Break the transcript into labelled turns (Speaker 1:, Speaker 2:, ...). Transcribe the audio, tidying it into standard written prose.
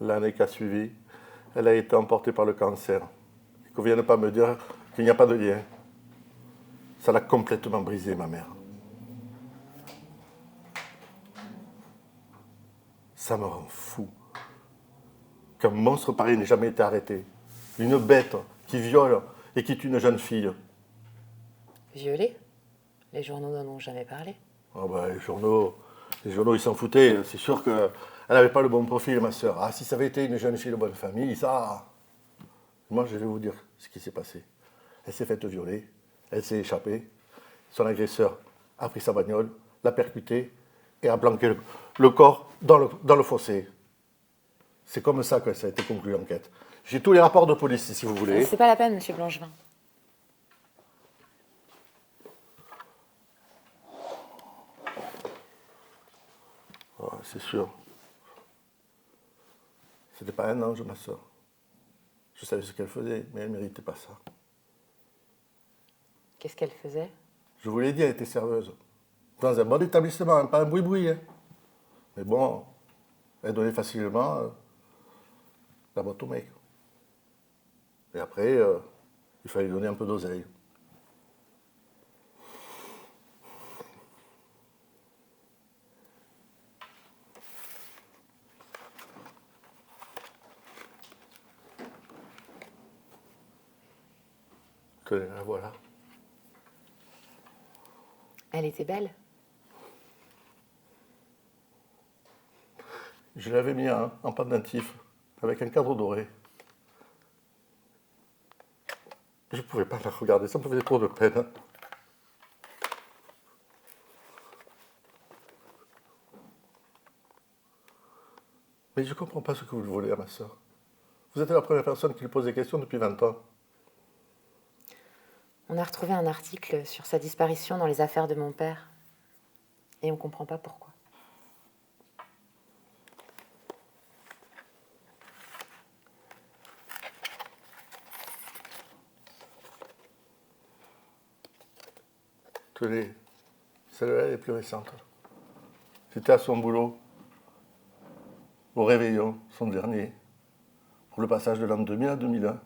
Speaker 1: l'année qui a suivi, elle a été emportée par le cancer. Et qu'on ne vienne pas me dire qu'il n'y a pas de lien. Ça l'a complètement brisé, ma mère. Ça me rend fou qu'un monstre pareil n'ait jamais été arrêté. Une bête qui viole et qui tue une jeune fille.
Speaker 2: Violée? Les journaux n'en ont jamais parlé.
Speaker 1: Oh bah, les journaux, ils s'en foutaient. C'est sûr qu'elle n'avait pas le bon profil, ma soeur. Ah, si ça avait été une jeune fille de bonne famille, ça... Moi, je vais vous dire ce qui s'est passé. Elle s'est faite violer, elle s'est échappée. Son agresseur a pris sa bagnole, l'a percuté et a planqué le corps dans le fossé. C'est comme ça que ça a été conclu l'enquête. J'ai tous les rapports de police, si vous voulez.
Speaker 2: C'est pas la peine, monsieur Blanchevin.
Speaker 1: Oh, c'est sûr. C'était pas un ange, ma soeur. Je savais ce qu'elle faisait, mais elle ne méritait pas ça.
Speaker 2: Qu'est-ce qu'elle faisait?
Speaker 1: Je vous l'ai dit, elle était serveuse. Dans un bon établissement, hein, pas un boui-boui. Hein. Mais bon, elle donnait facilement la boîte au mec. Et après, il fallait donner un peu d'oseille. Tenez, la voilà.
Speaker 2: Elle était belle.
Speaker 1: Je l'avais mis en pendentif, avec un cadre doré. Je ne pouvais pas la regarder, ça me faisait trop de peine. Hein. Mais je ne comprends pas ce que vous voulez à ma soeur. Vous êtes la première personne qui lui pose des questions depuis 20 ans.
Speaker 2: On a retrouvé un article sur sa disparition dans les affaires de mon père. Et on comprend pas pourquoi.
Speaker 1: Tenez, celle-là elle est plus récente. C'était à son boulot, au réveillon, son dernier, pour le passage de l'an 2000 à 2001.